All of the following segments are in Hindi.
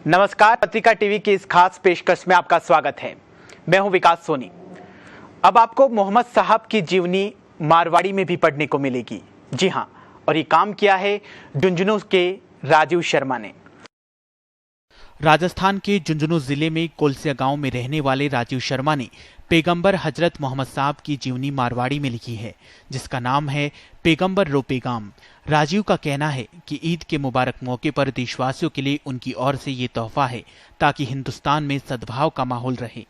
नमस्कार, पत्रिका टीवी की इस खास पेशकश में आपका स्वागत है। मैं हूं विकास सोनी। अब आपको मोहम्मद साहब की जीवनी मारवाड़ी में भी पढ़ने को मिलेगी। जी हां, और ये काम किया है झुंझुनू के राजीव शर्मा ने। राजस्थान के झुंझुनू जिले में कोलसिया गांव में रहने वाले राजीव शर्मा ने पैगंबर हजरत मोहम्मद साहब की जीवनी मारवाड़ी में लिखी है, जिसका नाम है पैगंबर रो पैगाम। राजीव का कहना है कि ईद के मुबारक मौके पर देशवासियों के लिए उनकी ओर से ये तोहफा है ताकि हिंदुस्तान में सद्भाव का माहौल रहे।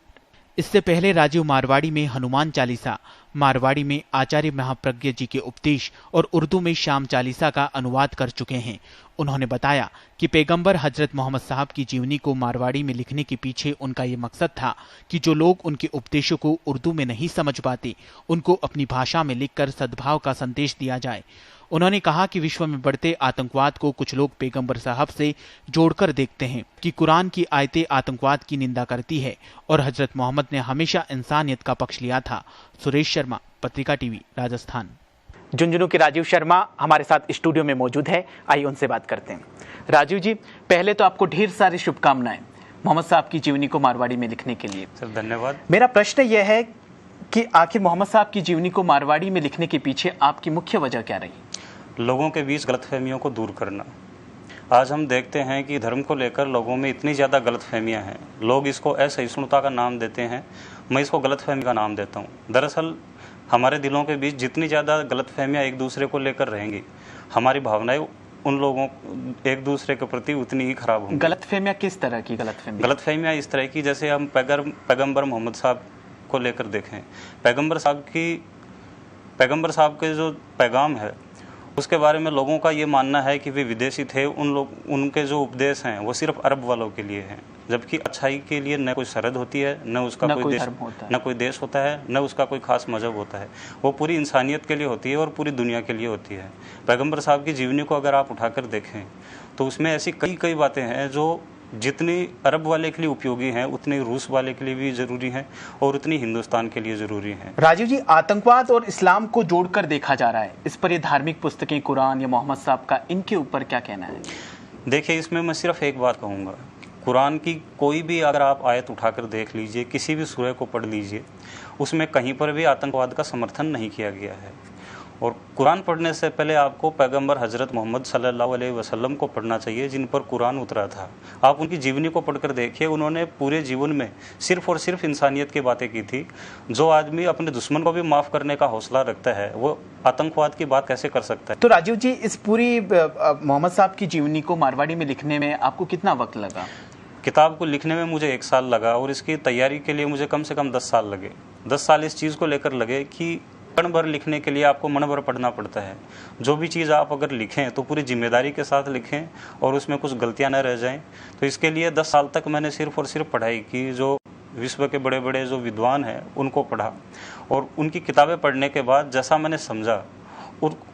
इससे पहले राजीव मारवाड़ी में हनुमान चालीसा, मारवाड़ी में आचार्य महाप्रज्ञ जी के उपदेश और उर्दू में शाम चालीसा का अनुवाद कर चुके हैं। उन्होंने बताया कि पैगंबर हजरत मोहम्मद साहब की जीवनी को मारवाड़ी में लिखने के पीछे उनका ये मकसद था कि जो लोग उनके उपदेशों को उर्दू में नहीं समझ पाते, उनको अपनी भाषा में लिखकर सद्भाव का संदेश दिया जाए। उन्होंने कहा कि विश्व में बढ़ते आतंकवाद को कुछ लोग पैगंबर साहब से जोड़कर देखते हैं कि कुरान की आयतें आतंकवाद की निंदा करती है और हजरत मोहम्मद ने हमेशा इंसानियत का पक्ष लिया था। सुरेश शर्मा, पत्रिका टीवी, राजस्थान। झुंझुनू के राजीव शर्मा हमारे साथ स्टूडियो में मौजूद है। आइए उनसे बात करते हैं। राजीव जी, पहले तो आपको ढेर सारी शुभकामनाएं मोहम्मद साहब की जीवनी को मारवाड़ी में लिखने के लिए। सर धन्यवाद। मेरा प्रश्न यह है कि आखिर मोहम्मद साहब की जीवनी को मारवाड़ी में लिखने के पीछे आपकी मुख्य वजह क्या रही? लोगों के बीच गलतफहमियों को दूर करना। आज हम देखते हैं कि धर्म को लेकर लोगों में इतनी ज़्यादा गलतफहमियां हैं। लोग इसको असहिष्णुता का नाम देते हैं, मैं इसको गलतफहमी का नाम देता हूं। दरअसल हमारे दिलों के बीच जितनी ज़्यादा गलतफहमियां एक दूसरे को लेकर रहेंगी, हमारी भावनाएं उन लोगों एक दूसरे के प्रति उतनी ही खराब होंगी। गलतफहमियां किस तरह की? गलतफहमियां इस तरह की, जैसे हम पैगंबर मोहम्मद साहब को लेकर देखें। पैगंबर साहब के जो पैगाम है उसके बारे में लोगों का ये मानना है कि वे विदेशी थे। उनके जो उपदेश हैं वो सिर्फ अरब वालों के लिए हैं, जबकि अच्छाई के लिए न कोई सरहद होती है, न उसका कोई देश होता है, न उसका कोई खास मजहब होता है। वो पूरी इंसानियत के लिए होती है और पूरी दुनिया के लिए होती है। पैगंबर साहब की जीवनी को अगर आप उठाकर देखें तो उसमें ऐसी कई बातें हैं जो जितनी अरब वाले के लिए उपयोगी हैं उतनी रूस वाले के लिए भी जरूरी हैं और उतनी हिंदुस्तान के लिए जरूरी हैं। राजीव जी, आतंकवाद और इस्लाम को जोड़कर देखा जा रहा है, इस पर ये धार्मिक पुस्तकें कुरान या मोहम्मद साहब का, इनके ऊपर क्या कहना है? देखिए, इसमें मैं सिर्फ एक बात कहूँगा, कुरान की कोई भी अगर आप आयत उठाकर देख लीजिए, किसी भी सूरह को पढ़ लीजिए, उसमें कहीं पर भी आतंकवाद का समर्थन नहीं किया गया है। और कुरान पढ़ने से पहले आपको पैगंबर हजरत मोहम्मद सल्लल्लाहु अलैहि वसल्लम को पढ़ना चाहिए, जिन पर कुरान उतरा था। आप उनकी जीवनी को पढ़कर देखिए, उन्होंने पूरे जीवन में सिर्फ और सिर्फ इंसानियत की बातें की थी। जो आदमी अपने दुश्मन को भी माफ़ करने का हौसला रखता है, वो आतंकवाद की बात कैसे कर सकता है? तो राजीव जी, इस पूरी मोहम्मद साहब की जीवनी को मारवाड़ी में लिखने में आपको कितना वक्त लगा? किताब को लिखने में मुझे 1 साल लगा और इसकी तैयारी के लिए मुझे कम से कम 10 साल लगे। 10 साल इस चीज़ को लेकर लगे कि मन भर लिखने के लिए आपको मन भर पढ़ना पड़ता है। जो भी चीज़ आप अगर लिखें तो पूरी जिम्मेदारी के साथ लिखें और उसमें कुछ गलतियां न रह जाएं। तो इसके लिए 10 साल तक मैंने सिर्फ और सिर्फ पढ़ाई की। जो विश्व के बड़े बड़े जो विद्वान हैं उनको पढ़ा और उनकी किताबें पढ़ने के बाद जैसा मैंने समझा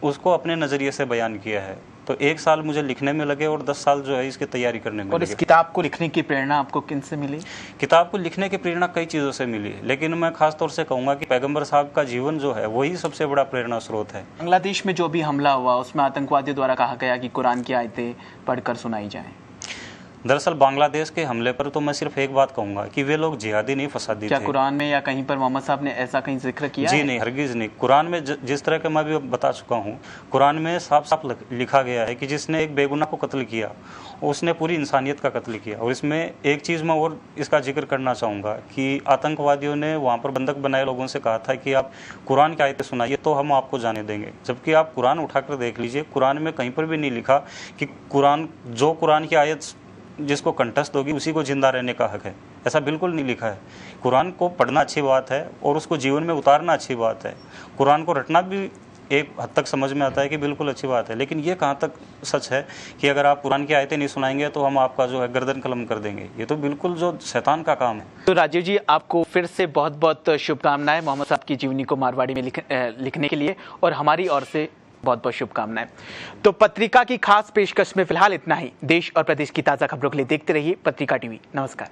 उसको अपने नज़रिए से बयान किया है। तो 1 साल मुझे लिखने में लगे और 10 साल जो है इसकी तैयारी करने में लगे। और इस किताब को लिखने की प्रेरणा आपको किन से मिली? किताब को लिखने की प्रेरणा कई चीज़ों से मिली, लेकिन मैं खास तौर से कहूँगा कि पैगंबर साहब का जीवन जो है वही सबसे बड़ा प्रेरणा स्रोत है। बांग्लादेश में जो भी हमला हुआ उसमें आतंकवादियों द्वारा कहा गया कि कुरान की आयतें पढ़कर सुनाई जाएं। दरअसल बांग्लादेश के हमले पर तो मैं सिर्फ एक बात कहूंगा कि वे लोग जिहादी नहीं फसादी थे। क्या कुरान में या कहीं पर मोहम्मद साहब ने ऐसा कहीं जिक्र किया? जी नहीं, हरगिज नहीं। कुरान में जिस तरह के मैं भी बता चुका हूँ, कुरान में साफ साफ लिखा गया है कि जिसने एक बेगुनाह को कत्ल किया उसने पूरी इंसानियत का कत्ल किया। और इसमें एक चीज़ मैं और इसका जिक्र करना चाहूँगा कि आतंकवादियों ने वहाँ पर बंधक बनाए लोगों से कहा था कि आप कुरान की आयतें सुनाइए तो हम आपको जाने देंगे। जबकि आप कुरान उठाकर देख लीजिए, कुरान में कहीं पर भी नहीं लिखा कि कुरान की आयत जिसको कंठस्थ होगी उसी को जिंदा रहने का हक है। ऐसा बिल्कुल नहीं लिखा है। कुरान को पढ़ना अच्छी बात है और उसको जीवन में उतारना अच्छी बात है। कुरान को रटना भी एक हद तक समझ में आता है कि बिल्कुल अच्छी बात है, लेकिन ये कहाँ तक सच है कि अगर आप कुरान की आयतें नहीं सुनाएंगे तो हम आपका जो है गर्दन कलम कर देंगे। ये तो बिल्कुल जो शैतान का काम है। तो राजीव जी, आपको फिर से बहुत बहुत शुभकामनाएं मोहम्मद साहब की जीवनी को मारवाड़ी में लिखने के लिए, और हमारी ओर से बहुत बहुत शुभकामनाएं। तो पत्रिका की खास पेशकश में फिलहाल इतना ही। देश और प्रदेश की ताज़ा खबरों के लिए देखते रहिए पत्रिका टीवी। नमस्कार।